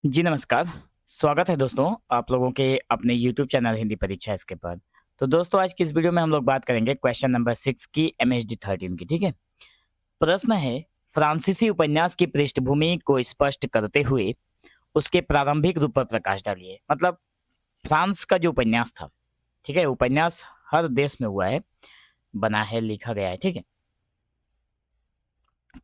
जी नमस्कार। स्वागत है दोस्तों आप लोगों के अपने यूट्यूब चैनल हिंदी परीक्षा इसके पर। तो दोस्तों आज की इस वीडियो में हम लोग बात करेंगे क्वेश्चन नंबर 6 की एमएचडी 13 की, ठीक है? प्रश्न है, फ्रांसीसी उपन्यास की पृष्ठभूमि को स्पष्ट करते हुए उसके प्रारंभिक रूप पर प्रकाश डालिए। मतलब फ्रांस का जो उपन्यास था, ठीक है? उपन्यास हर देश में हुआ है, बना है, लिखा गया है, ठीक है?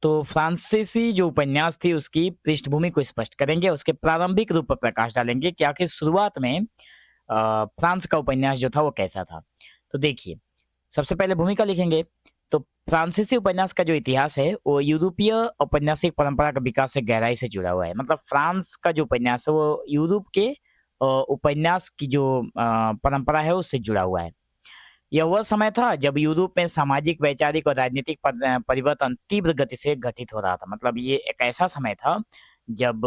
तो फ्रांसीसी जो उपन्यास थी उसकी पृष्ठभूमि को स्पष्ट करेंगे, उसके प्रारंभिक रूप पर प्रकाश डालेंगे कि आखिर शुरुआत में फ्रांस का उपन्यास जो था वो कैसा था। तो देखिए, सबसे पहले भूमिका लिखेंगे। तो फ्रांसीसी उपन्यास का जो इतिहास है वो यूरोपीय औपन्यासिक परंपरा का विकास से गहराई से जुड़ा हुआ है। मतलब फ्रांस का जो उपन्यास है वो यूरोप के उपन्यास की जो परंपरा है उससे जुड़ा हुआ है। यह वह समय था जब यूरोप में सामाजिक, वैचारिक और राजनीतिक परिवर्तन तीव्र गति से घटित हो रहा था। मतलब ये एक ऐसा समय था जब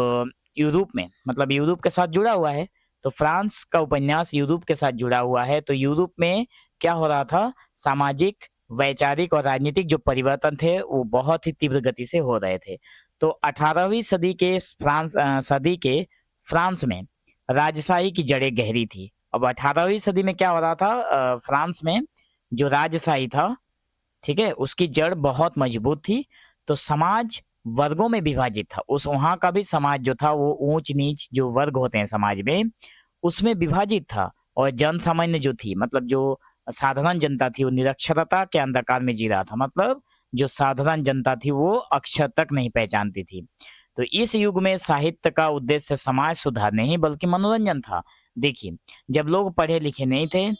यूरोप में, मतलब यूरोप के साथ जुड़ा हुआ है, तो फ्रांस का उपन्यास यूरोप के साथ जुड़ा हुआ है। तो यूरोप में क्या हो रहा था, सामाजिक, वैचारिक और राजनीतिक जो परिवर्तन थे वो बहुत ही तीव्र गति से हो रहे थे। तो 18वीं सदी के फ्रांस में राजशाही की जड़ें गहरी थी। अब 18वीं सदी में क्या हो रहा था, फ्रांस में जो राजशाही था, ठीक है, उसकी जड़ बहुत मजबूत थी। तो समाज वर्गों में विभाजित था। उस वहाँ का भी समाज जो था वो ऊंच नीच जो वर्ग होते हैं समाज में, उसमें विभाजित था। और जन सामान्य जो थी, मतलब जो साधारण जनता थी, वो निरक्षरता के अंधकार में जी रहा था। मतलब जो साधारण जनता थी वो अक्षर तक नहीं पहचानती थी। तो इस युग में साहित्य का उद्देश्य समाज सुधार नहीं बल्कि मनोरंजन था। देखिए, जब लोग पढ़े लिखे नहीं थे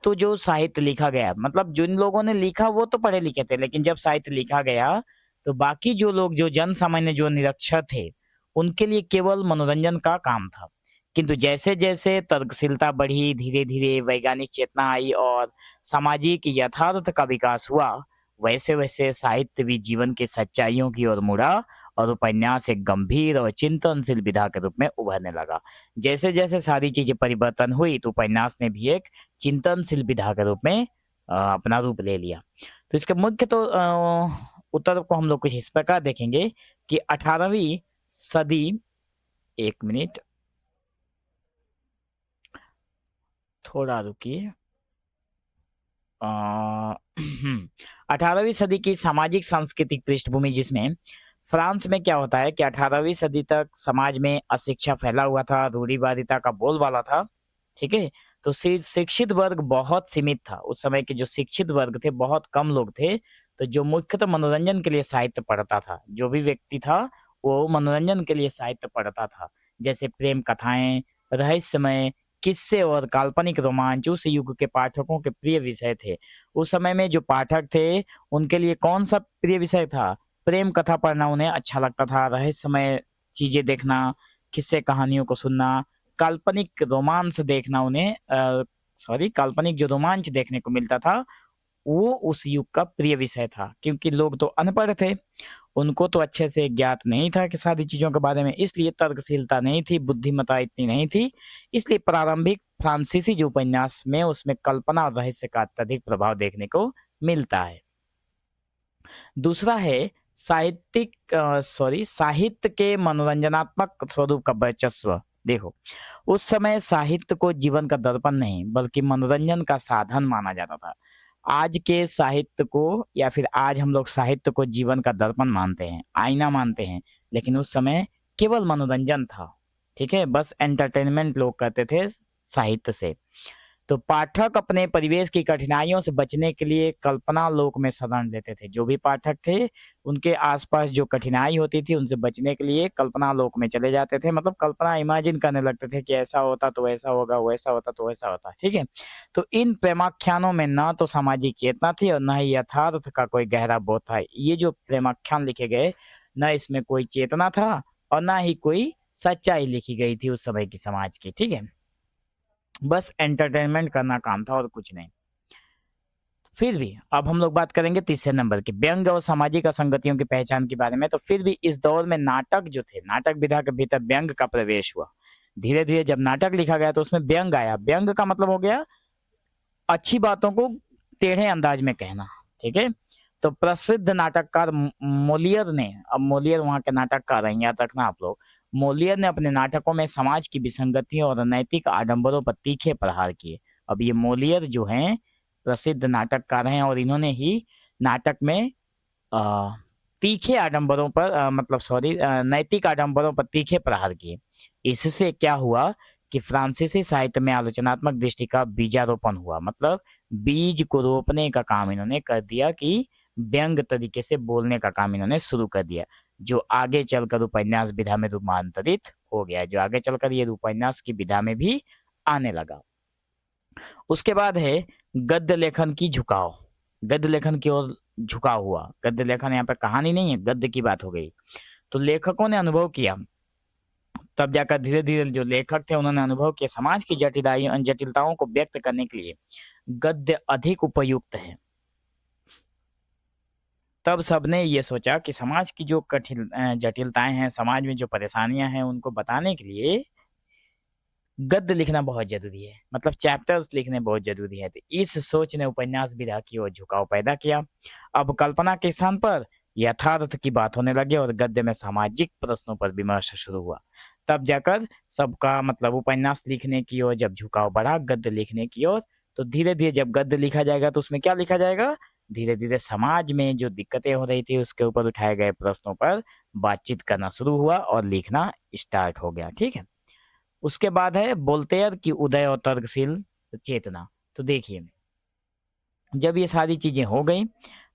तो जो साहित्य लिखा गया, मतलब जिन लोगों ने लिखा वो तो पढ़े लिखे थे, लेकिन जब साहित्य लिखा गया तो बाकी जो लोग, जो जन सामान्य, जो निरक्षर थे, उनके लिए केवल मनोरंजन का काम था। किंतु जैसे जैसे तर्कशीलता बढ़ी, धीरे धीरे वैज्ञानिक चेतना आई और सामाजिक यथार्थ का विकास हुआ, वैसे वैसे साहित्य भी जीवन की सच्चाइयों की ओर मुड़ा और उपन्यास एक गंभीर और चिंतनशील विधा के रूप में उभरने लगा। जैसे जैसे सारी चीजें परिवर्तन हुई तो उपन्यास ने भी एक चिंतनशील विधा के रूप में अपना रूप ले लिया। तो इसके मुख्य तो उत्तर को हम लोग कुछ इस प्रकार देखेंगे कि 18वीं सदी, एक मिनट, थोड़ा रुकिए। 18वीं सदी की सामाजिक सांस्कृतिक पृष्ठभूमि, जिसमें फ्रांस में क्या होता है कि 18वीं सदी तक समाज में अशिक्षा फैला हुआ था, रूढ़िवादिता का बोलबाला था, ठीक है? तो शिक्षित वर्ग बहुत सीमित था। उस समय के जो शिक्षित वर्ग थे बहुत कम लोग थे। तो जो मुख्यतः मनोरंजन के लिए साहित्य पढ़ता था, जो भी व्यक्ति था वो मनोरंजन के लिए साहित्य पढ़ता था। जैसे प्रेम कथाएं, रहस्यमय किस्से और काल्पनिक रोमांच उस युग के पाठकों के प्रिय विषय थे। उस समय में जो पाठक थे उनके लिए कौन सा प्रिय विषय था? प्रेम कथा पढ़ना उन्हें अच्छा लगता था, रहस्यमय चीजें देखना, किस्से कहानियों को सुनना, काल्पनिक रोमांस देखना उन्हें सॉरी काल्पनिक जो रोमांच देखने को मिलता था वो उस युग का प्रिय विषय था। क्योंकि लोग तो अनपढ़ थे, उनको तो अच्छे से ज्ञात नहीं था कि सारी चीजों के बारे में, इसलिए तर्कशीलता नहीं थी, बुद्धिमत्ता इतनी नहीं थी। इसलिए प्रारंभिक फ्रांसीसी जो उपन्यास में उसमें कल्पना और रहस्य का अत्यधिक प्रभाव देखने को मिलता है। दूसरा है साहित्य के मनोरंजनात्मक स्वरूप का वर्चस्व। देखो, उस समय साहित्य को जीवन का दर्पण नहीं बल्कि मनोरंजन का साधन माना जाता था। आज के साहित्य को, या फिर आज हम लोग साहित्य को जीवन का दर्पण मानते हैं, आईना मानते हैं, लेकिन उस समय केवल मनोरंजन था, ठीक है? बस एंटरटेनमेंट लोग करते थे साहित्य से। तो पाठक अपने परिवेश की कठिनाइयों से बचने के लिए कल्पना लोक में शरण लेते थे। जो भी पाठक थे उनके आसपास जो कठिनाई होती थी उनसे बचने के लिए कल्पना लोक में चले जाते थे। मतलब कल्पना इमेजिन करने लगते थे कि ऐसा होता तो ऐसा होगा, वैसा होता तो वैसा होता, ठीक है? तो इन प्रेमाख्यानों में ना तो सामाजिक चेतना थी और न ही यथार्थ का कोई गहरा बोध था। ये जो प्रेमाख्यान लिखे गए, न इसमें कोई चेतना था और ना ही कोई सच्चाई लिखी गई थी उस समय की समाज की, ठीक है? बस एंटरटेनमेंट करना काम था और कुछ नहीं। फिर भी अब हम लोग बात करेंगे तीसरे नंबर की, व्यंग्य और सामाजिक असंगतियों की पहचान के बारे में। तो फिर भी इस दौर में नाटक जो थे, नाटक विधा के भीतर व्यंग्य का प्रवेश हुआ। धीरे धीरे जब नाटक लिखा गया तो उसमें व्यंग्य आया। व्यंग्य का मतलब हो गया अच्छी बातों को टेढ़े अंदाज में कहना, ठीक है? तो प्रसिद्ध नाटककार मोलियर ने, अब मोलियर वहाँ के नाटककार हैं, याद रखना आप लोग, मोलियर ने अपने नाटकों में समाज की विसंगतियों और नैतिक आडंबरों पर तीखे प्रहार किए। अब ये मोलियर जो हैं प्रसिद्ध नाटककार हैं और इन्होंने ही नाटक में तीखे आडंबरों पर मतलब सॉरी नैतिक आडंबरों पर तीखे प्रहार किए। इससे क्या हुआ कि फ्रांसीसी साहित्य में आलोचनात्मक दृष्टि का बीजारोपण हुआ, मतलब बीज को रोपने का काम इन्होंने कर दिया कि व्यंग तरीके से बोलने का काम इन्होंने शुरू कर दिया, जो आगे चलकर उपन्यास विधा में रूपांतरित हो गया, जो आगे चलकर ये उपन्यास की विधा में भी आने लगा। उसके बाद है गद्य लेखन की झुकाव, गद्य लेखन की ओर झुकाव हुआ। गद्य लेखन यहाँ पे कहानी नहीं है, गद्य की बात हो गई। तो लेखकों ने अनुभव किया, तब जाकर धीरे धीरे जो लेखक थे उन्होंने अनुभव किया समाज की जटिलताओं को व्यक्त करने के लिए गद्य अधिक उपयुक्त है। तब सबने ये सोचा कि समाज की जो जटिलताएं हैं, समाज में जो परेशानियां हैं, उनको बताने के लिए गद्य लिखना बहुत जरूरी है, मतलब चैप्टर्स लिखने बहुत जरूरी है। तो इस सोच ने उपन्यास विधा की ओर झुकाव पैदा किया। अब कल्पना के स्थान पर यथार्थ की बात होने लगी और गद्य में सामाजिक प्रश्नों पर विमर्श शुरू हुआ। तब जाकर सबका मतलब उपन्यास लिखने की ओर जब झुकाव बढ़ा गद्य लिखने की ओर, तो धीरे धीरे जब गद्य लिखा जाएगा तो उसमें क्या लिखा जाएगा, धीरे धीरे समाज में जो दिक्कतें हो रही थी उसके ऊपर उठाए गए प्रश्नों पर बातचीत करना शुरू हुआ और लिखना स्टार्ट हो गया। ठीक है, उसके बाद है वोल्टेयर की उदय और तर्कशील चेतना। तो देखिए जब ये सारी चीजें हो गई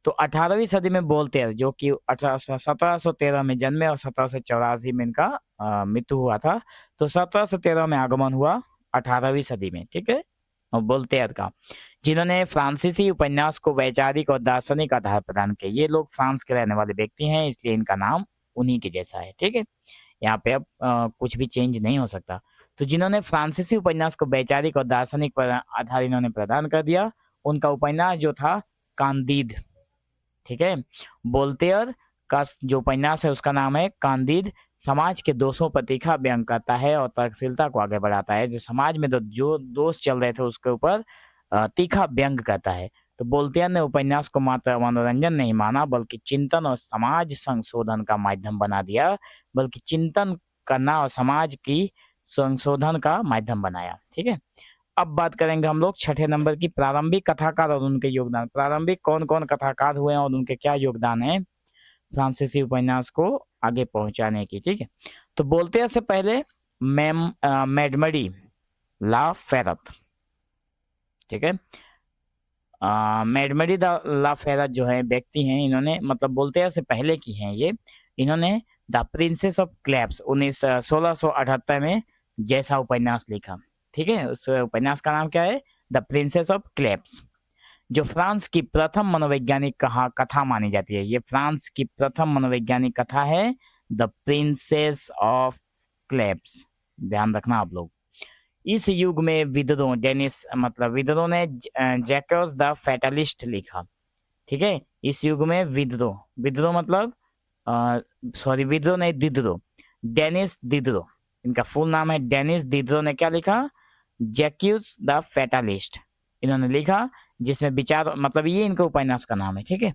तो 18वीं सदी में वोल्टेयर, जो कि 1713 में जन्मे और 1784 में इनका मृत्यु हुआ था, तो 1713 में आगमन हुआ 18वीं सदी में। ठीक है, वोल्टेयर का, जिन्होंने फ्रांसीसी उपन्यास को वैचारिक और दार्शनिक आधार प्रदान किया। ये लोग फ्रांस के रहने वाले व्यक्ति हैं, इसलिए इनका नाम उन्हीं के जैसा है। ठीक है, यहाँ पे अब कुछ भी चेंज नहीं हो सकता। तो जिन्होंने फ्रांसीसी उपन्यास को वैचारिक और दार्शनिक पर आधार इन्होंने प्रदान कर दिया, उनका उपन्यास जो था कांदीद। ठीक है, वोल्टेयर का जो उपन्यास है उसका नाम है कांदीद। समाज के दोषों पर तीखा व्यंग करता है और तर्कशीलता को आगे बढ़ाता है। जो समाज में जो दोष चल रहे थे उसके ऊपर तीखा व्यंग करता है। तो वोल्टेयर ने उपन्यास को मात्र मनोरंजन नहीं माना, बल्कि चिंतन और समाज संशोधन का माध्यम बना दिया, बल्कि चिंतन करना और समाज की संशोधन का माध्यम बनाया। ठीक है, अब बात करेंगे हम लोग छठे नंबर की प्रारंभिक कथाकार और उनके योगदान। प्रारंभिक कौन कौन कथाकार हुए हैं और उनके क्या योगदान है फ्रांसीसी उपन्यास को आगे पहुंचाने की। ठीक है, तो बोलते हैं से पहले मेडमरी ला फेरत। ठीक है, मेडमरी ला फेरत जो है व्यक्ति हैं, इन्होंने मतलब बोलते हैं से पहले की हैं ये, इन्होंने द प्रिंसेस ऑफ क्लैप्स 1678 में जैसा उपन्यास लिखा। ठीक है, उस उपन्यास का नाम क्या है, द प्रिंसेस ऑफ क्लैप्स, जो फ्रांस की प्रथम मनोवैज्ञानिक कथा मानी जाती है। ये फ्रांस की प्रथम मनोवैज्ञानिक कथा है, द प्रिंसेस ऑफ क्लैप्स, ध्यान रखना आप लोग। इस युग में विद्रोह डेनिस मतलब विद्रोह ने जैकब्स द फैटलिस्ट लिखा। ठीक है, इस युग में विद्रोह मतलब सॉरी विद्रोह नहीं दिद्रो, डेनिस दिद्रो, इनका फुल नाम है डेनिस दिद्रो ने क्या लिखा, जैक्यूस द फैटलिस्ट इन्होंने लिखा, जिसमें विचार मतलब ये इनके उपन्यास का नाम है। ठीक है,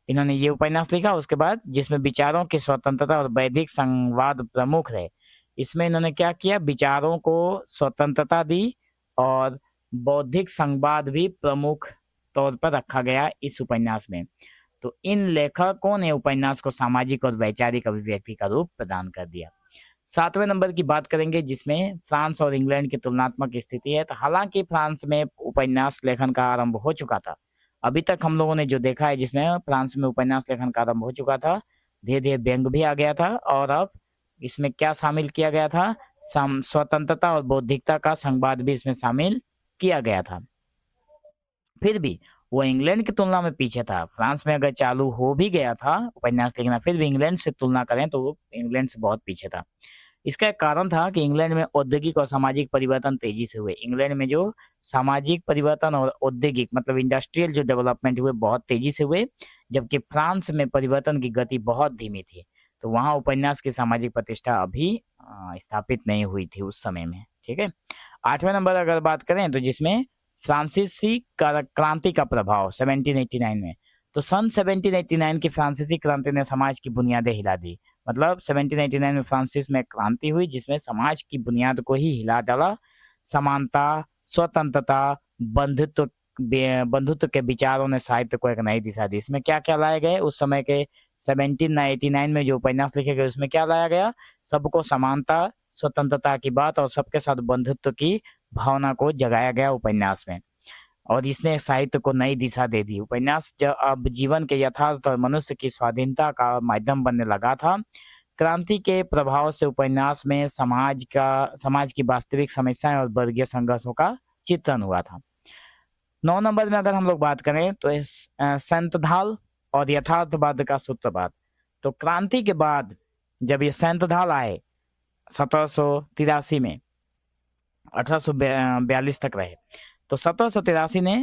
इन्होंने ये उपन्यास लिखा, उसके बाद जिसमें विचारों की स्वतंत्रता और बौद्धिक संवाद प्रमुख रहे। इसमें इन्होंने क्या किया, विचारों को स्वतंत्रता दी और बौद्धिक संवाद भी प्रमुख तौर पर रखा गया इस उपन्यास में। तो इन लेखकों ने उपन्यास को सामाजिक और वैचारिक अभिव्यक्ति का रूप प्रदान कर दिया। 7वें नंबर की बात करेंगे जिसमें फ्रांस और इंग्लैंड की तुलनात्मक स्थिति है। तो हालांकि फ्रांस में उपन्यास लेखन का आरंभ हो चुका था, अभी तक हम लोगों ने जो देखा है जिसमें फ्रांस में उपन्यास लेखन का आरंभ हो चुका था, धीरे धीरे व्यंग भी आ गया था, और अब इसमें क्या शामिल किया गया था, स्वतंत्रता और बौद्धिकता का संवाद भी इसमें शामिल किया गया था। फिर भी वो इंग्लैंड की तुलना में पीछे था। फ्रांस में अगर चालू हो भी गया था उपन्यास लिखना, फिर भी इंग्लैंड से तुलना करें तो वो इंग्लैंड से बहुत पीछे था। इसका एक कारण था कि इंग्लैंड में औद्योगिक और सामाजिक परिवर्तन तेजी से हुए। इंग्लैंड में जो सामाजिक परिवर्तन और औद्योगिक मतलब इंडस्ट्रियल जो डेवलपमेंट हुए बहुत तेजी से हुए, जबकि फ्रांस में परिवर्तन की गति बहुत धीमी थी। तो वहाँ उपन्यास की सामाजिक प्रतिष्ठा अभी स्थापित नहीं हुई थी उस समय में। ठीक है, 8वें नंबर अगर बात करें तो जिसमें फ्रांसीसी क्रांति का प्रभाव 1789 में, तो सन 1789 की फ्रांसीसी क्रांति ने समाज की बुनियादें हिला दी। मतलब 1789 में फ्रांसिस में क्रांति हुई जिसमें समाज की बुनियाद को ही हिला डाला। समानता, स्वतंत्रता, बंधुत्व के विचारों ने साहित्य को एक नई दिशा दी। इसमें क्या क्या लाए गए उस समय के 1789 में जो उपन्यास लिखे गए उसमें क्या लाया गया? सबको समानता, स्वतंत्रता की बात और सबके साथ बंधुत्व की भावना को जगाया गया उपन्यास में, और इसने साहित्य को नई दिशा दे दी। उपन्यास जब अब जीवन के यथार्थ और मनुष्य की स्वाधीनता का माध्यम बनने लगा था। क्रांति के प्रभाव से उपन्यास में समाज की वास्तविक समस्याएं और वर्गीय संघर्षों का चित्रण हुआ था। 9 नंबर में अगर हम लोग बात करें तो संतधाल और यथार्थवाद का सूत्रपात। तो क्रांति के बाद जब ये संतधाल आए 1783 में, 1842 तक रहे, तो 1783 ने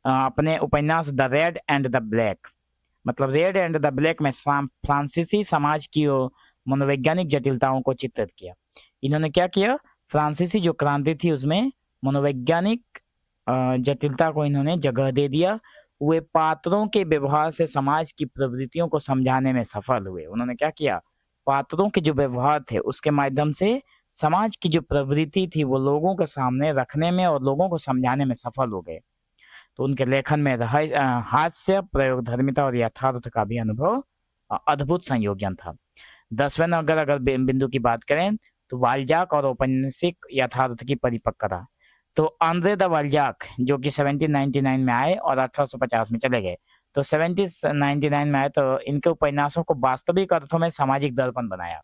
अपने उपन्यास the red and the black, मतलब रेड एंड द ब्लैक में फ्रांसीसी समाज की मनोवैज्ञानिक जटिलताओं को चित्रित किया। इन्होंने क्या किया? फ्रांसीसी जो क्रांति थी उसमें मनोवैज्ञानिक जटिलता को इन्होंने जगह दे दिया। वे पात्रों के व्यवहार से समाज की प्रवृत्तियों को समझाने में सफल हुए। उन्होंने क्या किया? पात्रों के जो व्यवहार थे उसके माध्यम से समाज की जो प्रवृत्ति थी वो लोगों के सामने रखने में और लोगों को समझाने में सफल हो गए। तो उनके लेखन में हास्य, प्रयोगधर्मिता और यथार्थ का भी अनुभव अद्भुत संयोजन था। 10वें नंबर अगर बिंदु की बात करें तो वाल्जाक और औपन्यासिक यथार्थ की परिपक्वता। तो आंद्रे द वाल्जाक जो कि 1799 में आए और 1850 में चले गए, तो 1799 में आए, तो इनके उपन्यासों को वास्तविक अर्थों में सामाजिक दर्पण बनाया।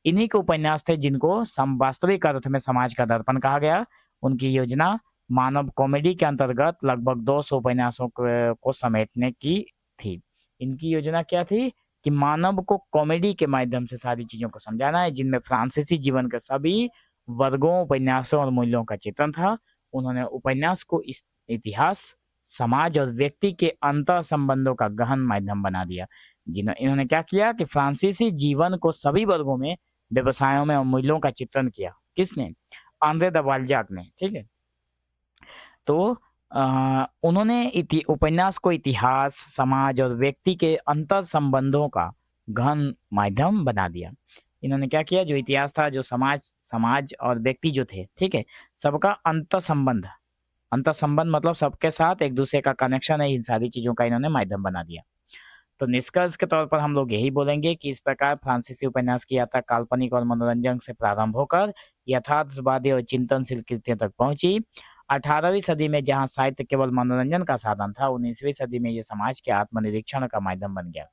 इन्हीं के उपन्यास थे जिनको वास्तविक अर्थ में समाज का दर्पण कहा गया। उनकी योजना मानव कॉमेडी के अंतर्गत लगभग 200 उपन्यासों को समेटने की थी। इनकी योजना क्या थी कि मानव को कॉमेडी के माध्यम से सारी चीजों को समझाना है, जिनमें फ्रांसीसी जीवन के सभी वर्गों, उपन्यासों और मूल्यों का चित्रण था। उन्होंने उपन्यास को इतिहास, समाज और व्यक्ति के अंतर संबंधों का गहन माध्यम बना दिया। इन्होंने क्या किया कि फ्रांसीसी जीवन को सभी वर्गों में, व्यवसायों में और मूल्यों का चित्रण किया। किसने? आंद्रे द वाल्जाक ने। ठीक है, तो उन्होंने उपन्यास को इतिहास, समाज और व्यक्ति के अंतर संबंधों का गहन माध्यम बना दिया। इन्होंने क्या किया? जो इतिहास था, जो समाज और व्यक्ति जो थे, ठीक है, सबका अंतर संबंध मतलब सबके साथ एक दूसरे का कनेक्शन है, इन सारी चीजों का इन्होंने माध्यम बना दिया। तो निष्कर्ष के तौर पर हम लोग यही बोलेंगे कि इस प्रकार फ्रांसीसी उपन्यास की यात्रा काल्पनिक और मनोरंजन से प्रारंभ होकर यथार्थवादी और चिंतनशील कृतियों तक पहुंची। 18वीं सदी में जहां साहित्य केवल मनोरंजन का साधन था, 19वीं सदी में ये समाज के आत्मनिरीक्षण का माध्यम बन गया।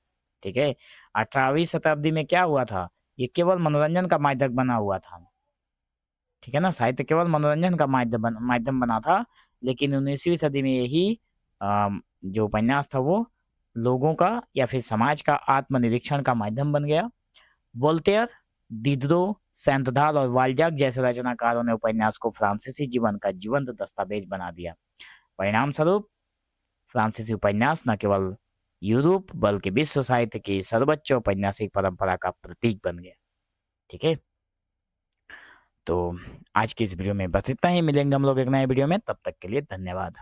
ठीक है, 18वीं शताब्दी में क्या हुआ था? ये केवल मनोरंजन का माध्यम बना हुआ था। ठीक है ना, साहित्य केवल मनोरंजन का माध्यम बना था, लेकिन 19वीं सदी में यही जो उपन्यास था वो लोगों का या फिर समाज का आत्मनिरीक्षण का माध्यम बन गया। वोल्टेयर, दिदरो, सेंतधाल और वाल्जाक जैसे रचनाकारों ने उपन्यास को फ्रांसीसी जीवन का जीवंत दस्तावेज बना दिया। परिणाम स्वरूप फ्रांसीसी उपन्यास न केवल यूरोप बल्कि विश्व साहित्य की सर्वोच्च औपन्यासिक परंपरा का प्रतीक बन गया। ठीक है, तो आज की इस वीडियो में बस इतना ही। मिलेंगे हम लोग एक नए वीडियो में, तब तक के लिए धन्यवाद।